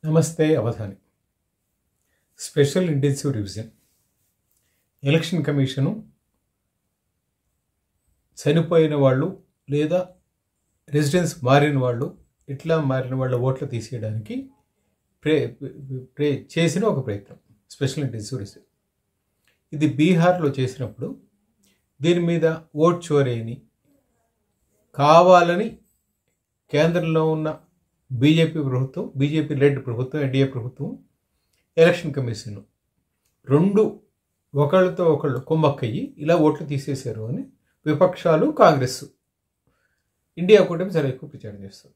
నమస్తే Avadhani. Special intensive revision. Election commission చనిపోయిన వాళ్ళు లేదా రెసిడెన్స్ మారిన వాళ్ళు ఇట్లా మారిన వాళ్ళ ఓట్లు తీసేయడానికి చేసిన ఒక ప్రయత్నం స్పెషల్ ఇంటెన్సివ్ రివిజన్. ఇది బీహార్లో చేసినప్పుడు దీని మీద ఓట్ చోరీ అని కావాలని కేంద్రంలో ఉన్న బీజేపీ ప్రభుత్వం, బీజేపీ లెడ్ ప్రభుత్వం, ఎన్డీఏ ప్రభుత్వం, ఎలక్షన్ కమిషన్ రెండు ఒకళ్ళతో ఒకళ్ళు కుమ్మక్కయ్యి ఇలా ఓట్లు తీసేశారు అని విపక్షాలు, కాంగ్రెస్, ఇండియా కూటమి చాలా ఎక్కువ ప్రచారం చేస్తుంది.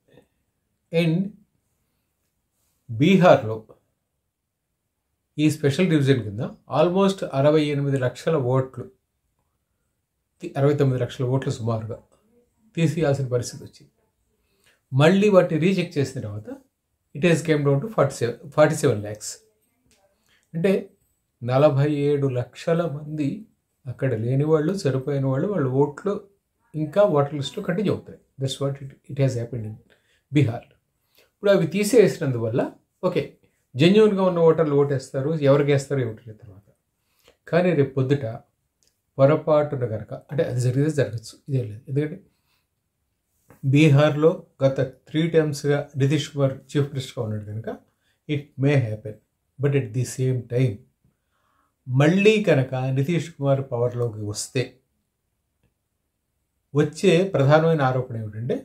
అండ్ బీహార్లో ఈ స్పెషల్ డివిజన్ కింద ఆల్మోస్ట్ 68 లక్షల ఓట్లు, 69 లక్షల ఓట్లు సుమారుగా తీసేయాల్సిన పరిస్థితి వచ్చింది. మళ్ళీ వాటిని రీచెక్ చేసిన తర్వాత it has came down to 47 lakhs. అంటే 47 లక్షల మంది అక్కడ లేని వాళ్ళు, చనిపోయిన వాళ్ళు, వాళ్ళ ఓట్లు ఇంకా ఓటర్ లిస్టులో కంటిన్యూ అవుతాయి. That's what it has happened in Bihar. ఇప్పుడు అవి తీసేసినందువల్ల ఓకే, జెన్యున్గా ఉన్న ఓటర్లు ఓటేస్తారు, ఎవరికి వేస్తారు ఏమిటి తర్వాత. కానీ రేపు పొద్దుట పొరపాటున కనుక, అంటే అది జరిగితే జరగచ్చు, ఇదే లేదు. ఎందుకంటే బీహార్లో గత 3 టైమ్స్గా నితీష్ కుమార్ చీఫ్ మినిస్టర్గా ఉన్నాడు కనుక it may happen. But at the same time మళ్ళీ కనుక నితీష్ కుమార్ పవర్లోకి వస్తే వచ్చే ప్రధానమైన ఆరోపణ ఏమిటంటే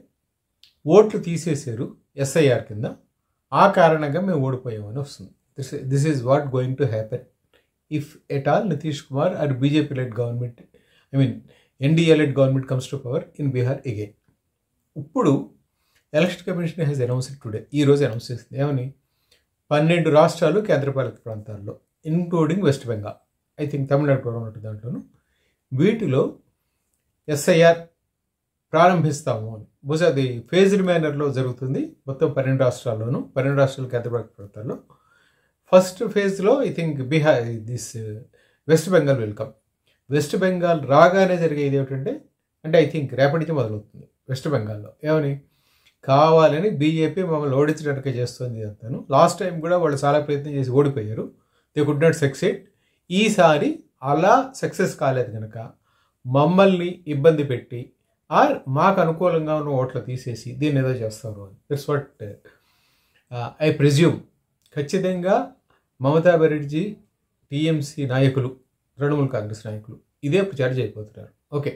ఓట్లు తీసేశారు ఎస్ఐఆర్ కింద, ఆ కారణంగా మేము ఓడిపోయామని వస్తుంది. This is what going to happen if at all Nitish Kumar or BJP led government, NDA led government comes to power in Bihar again. ఇప్పుడు election commission has announced today, ఈరోజు అనౌన్స్ చేసింది ఏమని, 12 రాష్ట్రాలు, కేంద్రపాలిత ప్రాంతాల్లో including West Bengal, I think Tamil Nadu కూడా ఉన్నట్టు దాంట్లోనూ, వీటిలో ఎస్ఐఆర్ ప్రారంభిస్తాము అని. బహుశా అది ఫేజ్డ్ మేనర్లో జరుగుతుంది మొత్తం 12 రాష్ట్రాల్లోనూ, 12 రాష్ట్రాలు, కేంద్రపాలిత ప్రాంతాల్లో. ఫస్ట్ ఫేజ్లో I think west Bengal welcome. West Bengal రాగానే జరిగేది ఏమిటంటే, అంటే ఐ థింక్ రేపటి నుంచి మొదలవుతుంది వెస్ట్ బెంగాల్లో. ఏమని, కావాలని బీజేపీ మమ్మల్ని ఓడించడానికి చేస్తుంది అంతాను. లాస్ట్ టైం కూడా వాళ్ళు చాలా ప్రయత్నం చేసి ఓడిపోయారు, దే కుడ్ నాట్ సక్సెడ్. ఈసారి అలా సక్సెస్ కాలేదు కనుక మమ్మల్ని ఇబ్బంది పెట్టి మాకు అనుకూలంగా ఉన్న ఓట్లు తీసేసి దీన్ని ఏదో చేస్తారు అని. That's what I presume. ఖచ్చితంగా మమతా బెనర్జీ, టీఎంసీ నాయకులు, తృణమూల్ కాంగ్రెస్ నాయకులు ఇదే ప్రచారం చేయబోతున్నారు. ఓకే,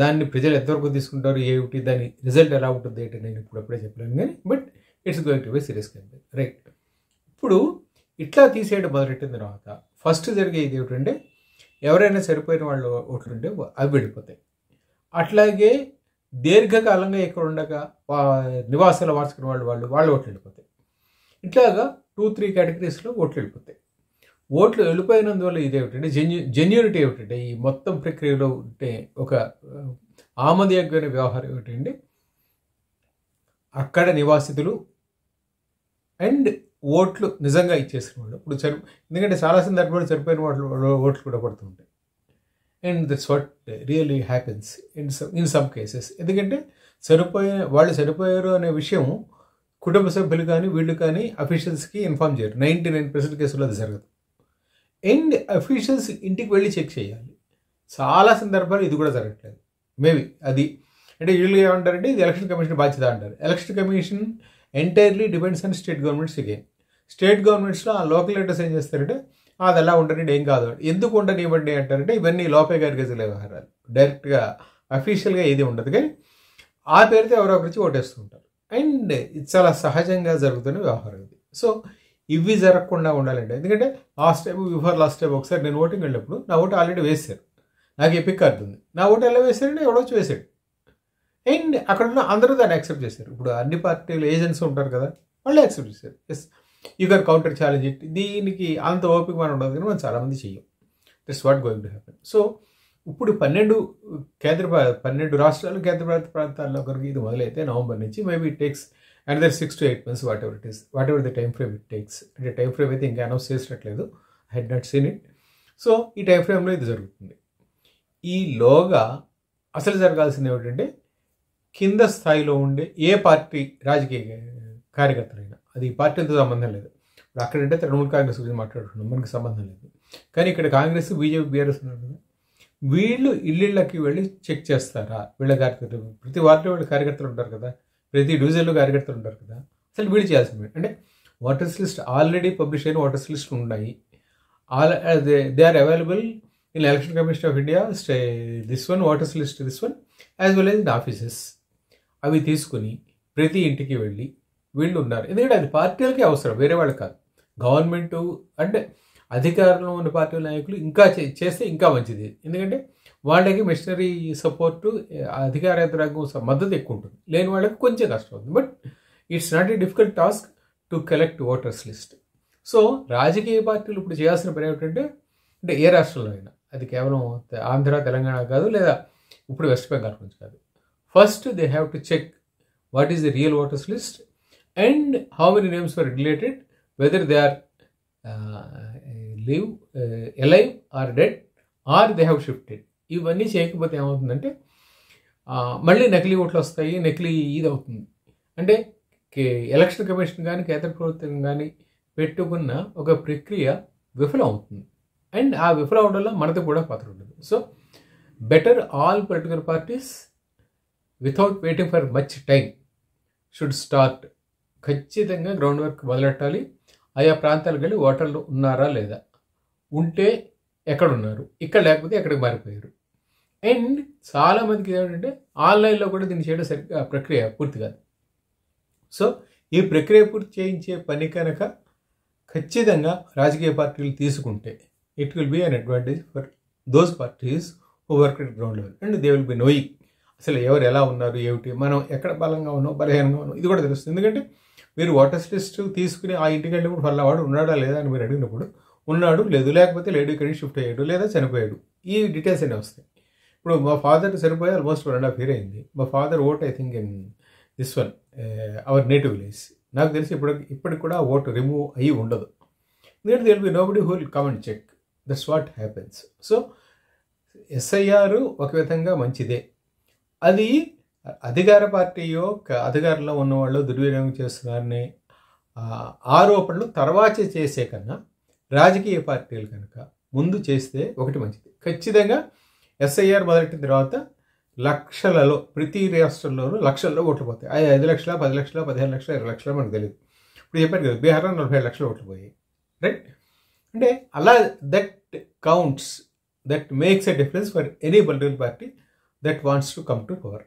దాన్ని ప్రజలు ఎంతవరకు తీసుకుంటారు, ఏమిటి, దాని రిజల్ట్ ఎలా ఉంటుంది ఏంటి నేను ఇప్పుడప్పుడే చెప్పలేను, కానీ but it's going to be serious campaign, right. ఇప్పుడు ఇట్లా తీసేయడం మొదలెట్టిన తర్వాత ఫస్ట్ జరిగేది ఏమిటంటే, ఎవరైనా సరిపోయిన వాళ్ళు ఓట్లు ఉంటే అవి వెళ్ళిపోతాయి. అట్లాగే దీర్ఘకాలంగా ఇక్కడ ఉండగా నివాసాలు మార్చుకున్న వాళ్ళు ఓట్లు వెళ్ళిపోతాయి. ఇట్లాగా 2-3 కేటగిరీస్లో ఓట్లు వెళ్ళిపోతాయి. ఓట్లు వెళ్ళిపోయినందువల్ల ఇదేమిటంటే జెన్యూనిటీ ఏమిటంటే, ఈ మొత్తం ప్రక్రియలో ఉంటే ఒక ఆమోదయోగ్యమైన వ్యవహారం ఏమిటంటే, అక్కడ నివాసితులు అండ్ ఓట్లు నిజంగా ఇచ్చేసిన వాళ్ళు ఇప్పుడు ఎందుకంటే చాలా సందర్భాలు చనిపోయిన వాళ్ళు ఓట్లు కూడా పడుతుంటాయి. And that's what really happens in some cases. ఎందుకంటే వాళ్ళు చనిపోయారు అనే విషయం కుటుంబ సభ్యులు కానీ వీళ్ళు కానీ అఫీషియల్స్కి ఇన్ఫార్మ్ చేయరు. 99% కేసుల్లో అది జరగదు. అండ్ అఫీషియల్స్ ఇంటికి వెళ్ళి చెక్ చేయాలి. చాలా సందర్భాలు ఇది కూడా జరగట్లేదు. మేబీ అది అంటే వీళ్ళు ఏమంటారంటే ఇది ఎలక్షన్ కమిషన్ బాధ్యత అంటారు. Election commission entirely depends on state governments again. State గవర్నమెంట్స్లో ఆ లోకల్ లీడర్స్ ఏం చేస్తారంటే అది ఎలా ఉండనండి, ఏం కాదు, ఎందుకు ఉండనివ్వండి అంటారంటే ఇవన్నీ లోపే గారి గజల వ్యవహారాలు, డైరెక్ట్గా అఫీషియల్గా ఏది ఉండదు, కానీ ఆ పేరుతో ఎవరో ఒకరికి ఓటేస్తూ ఉంటారు. అండ్ ఇది చాలా సహజంగా జరుగుతున్న వ్యవహారం ఇది. సో ఇవి జరగకుండా ఉండాలండి. ఎందుకంటే లాస్ట్ టైం ఒకసారి నేను ఓటింగ్ వెళ్ళినప్పుడు నా ఓటు ఆల్రెడీ వేశారు, నాకు ఎపిక్ కార్డు ఉంది, నా ఓటు ఎలా వేశారంటే ఎవడొచ్చి వేసాడు. అండ్ అక్కడ ఉన్న అందరూ దాన్ని యాక్సెప్ట్ చేశారు. ఇప్పుడు అన్ని పార్టీలు ఏజెంట్స్ ఉంటారు కదా, వాళ్ళు యాక్సెప్ట్ చేశారు. Yes, you can counter challenge it. దీనికి అంత ఓపిక మనం ఉండదు, కానీ మనం చాలామంది చెయ్యం. That's what going to happen. So ఇప్పుడు 12 రాష్ట్రాలు, కేంద్రపాలిత ప్రాంతాల్లో కనుక ఇది మొదలైతే నవంబర్ నుంచి maybe it takes another 6 to 8 months, whatever it is, whatever the time frame it takes. అంటే టైం ఫ్రేమ్ అయితే ఇంకా అనౌన్స్ చేసినట్లేదు, I had not seen it. So ఈ టైం ఫ్రేమ్లో ఇది జరుగుతుంది. ఈలోగా అసలు జరగాల్సింది ఏమిటంటే, కింద స్థాయిలో ఉండే ఏ పార్టీ రాజకీయ కార్యకర్తలైనా, అది పార్టీలతో సంబంధం లేదు. ఇప్పుడు అక్కడంటే తృణమూల్ కాంగ్రెస్ గురించి మాట్లాడుతున్నాం, మనకి సంబంధం లేదు. కానీ ఇక్కడ కాంగ్రెస్, బీజేపీ, బీఆర్ఎస్ ఉన్నారు కదా, వీళ్ళు ఇళ్ళకి వెళ్ళి చెక్ చేస్తారా? వీళ్ళ కార్యకర్తలు, ప్రతి వార్డులో వీళ్ళ కార్యకర్తలు ఉంటారు కదా, ప్రతి డివిజన్లో కార్యకర్తలు ఉంటారు కదా, అసలు వీళ్ళు చేయాల్సింది అంటే ఓటర్స్ లిస్ట్ ఆల్రెడీ పబ్లిష్ అయిన ఓటర్స్ లిస్ట్ ఉన్నాయి. They are available in Election Commission of India, this one voters list, this one as well as in offices. అవి తీసుకుని ప్రతి ఇంటికి వెళ్ళి వీళ్ళు ఉన్నారు. ఎందుకంటే అది పార్టీలకే అవసరం, వేరే వాళ్ళు కాదు. గవర్నమెంట్ అంటే అధికారంలో ఉన్న పార్టీ నాయకులు ఇంకా చేస్తే ఇంకా మంచిది. ఎందుకంటే వాళ్ళకి మిషనరీ సపోర్టు, అధికార యంత్రాంగం మద్దతు ఎక్కువ ఉంటుంది. లేని వాళ్ళకి కొంచెం కష్టం అవుతుంది. But it's not a difficult task to collect voters list. So రాజకీయ పార్టీలు ఇప్పుడు చేయాల్సిన పని ఏమిటంటే, అంటే ఏ రాష్ట్రంలో అయినా, అది కేవలం ఆంధ్ర, తెలంగాణ కాదు, లేదా ఇప్పుడు వెస్ట్ బెంగాల్ గురించి కాదు. First they have to check what is the real voters list and how many names were related, whether they are alive or dead or they have shifted. ఇవన్నీ చేయకపోతే ఏమవుతుందంటే మళ్ళీ నకిలీ ఓట్లు వస్తాయి, నకిలీ ఇది అవుతుంది. అంటే ఎలక్షన్ కమిషన్ కానీ కేంద్ర ప్రభుత్వం కానీ పెట్టుకున్న ఒక ప్రక్రియ విఫలం అవుతుంది. అండ్ ఆ విఫలం అవడం వల్ల మనది కూడా పాత్ర ఉంటుంది. So better all political parties without waiting for much time should start. ఖచ్చితంగా గ్రౌండ్ వర్క్ మొదలెట్టాలి. ఆయా ప్రాంతాలకు వెళ్ళి ఓటర్లు ఉన్నారా లేదా, ఉంటే ఎక్కడున్నారు, ఇక్కడ లేకపోతే ఎక్కడికి మారిపోయారు. అండ్ చాలామందికి ఏమిటంటే ఆన్లైన్లో కూడా దీన్ని చేయడం సరిగ్గా ప్రక్రియ పూర్తి కాదు. సో ఈ ప్రక్రియ పూర్తి చేయించే పని కనుక ఖచ్చితంగా రాజకీయ పార్టీలు తీసుకుంటే it will be an advantage for those parties who work at ground level and they will be knowing అసలు ఎవరు ఎలా ఉన్నారు, ఏమిటి, మనం ఎక్కడ బలంగా ఉన్నాం, బలహీనంగా ఉన్నాం, ఇది కూడా తెలుస్తుంది. ఎందుకంటే మీరు ఓటర్స్ లిస్ట్ తీసుకుని ఆ ఇంటికి వెళ్ళినప్పుడు ఫలావాడు ఉన్నాడా లేదా అని మీరు అడిగినప్పుడు ఉన్నాడు, లేదు, లేకపోతే లేడు, ఇక్కడికి షిఫ్ట్ అయ్యాడు, లేదా చనిపోయాడు, ఈ డీటెయిల్స్ అన్నీ వస్తాయి. ఇప్పుడు మా ఫాదర్ చనిపోయి ఆల్మోస్ట్ 1.5 years అయింది. మా father vote I think in this one our native village. నాకు తెలిసి ఇప్పటికి కూడా ఓటు రిమూవ్ అయ్యి ఉండదు. ఎందుకంటే they will be nobody who will come and check. That's what happens. So SIR ఒక విధంగా మంచిదే. అది అధికార పార్టీయో అధికారంలో ఉన్నవాళ్ళు దుర్వినియోగం చేస్తున్నారనే ఆరోపణలు తర్వాత చేసే కన్నా రాజకీయ పార్టీలు కనుక ముందు చేస్తే ఒకటి మంచిది. ఖచ్చితంగా ఎస్ఐఆర్ మొదలెట్టిన తర్వాత లక్షలలో, ప్రతి రాష్ట్రంలోనూ లక్షల్లో ఓట్లు పోతాయి. 5 లక్షల, 10 లక్షల, 15 లక్షల, 20 లక్షల మనకు తెలియదు. ఇప్పుడు చెప్పాను కదా, బీహార్లో 47 లక్షల ఓట్లు పోయాయి, రైట్? అంటే అలా that counts, that makes a difference for any political party that wants to come to power.